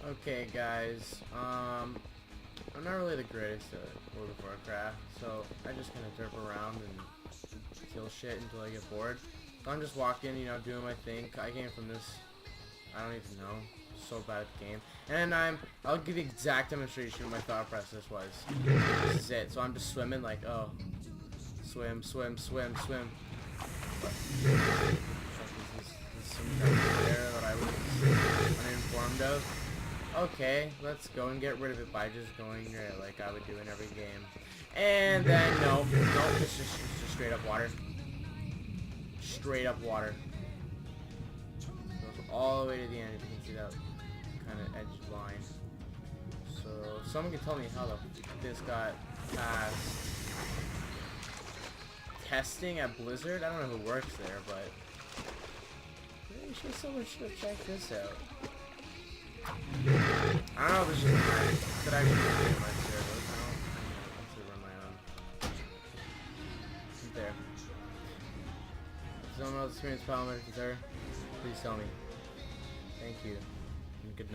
Okay, guys. I'm not really the greatest at World of Warcraft, so I just kind of derp around and kill shit until I get bored. So I'm just walking, you know, doing my thing. I came from this. I don't even know. So bad at the game. And I'll give you exact demonstration of my thought process was. This is it. So I'm just swimming like, oh, swim, swim, swim, swim. But, this is some kind of error that I was uninformed of. Okay, let's go and get rid of it by just going there like I would do in every game. And then, no, it's just straight up water. Straight up water. Goes all the way to the end, if you can see that kind of edged line. So, someone can tell me how this got passed testing at Blizzard. I don't know who works there, but pretty sure someone should have checked this out. I don't know if it's just could I actually do my servers now? I'm gonna run my own. There. If someone else experienced paramedic there, please tell me. Thank you. And good night.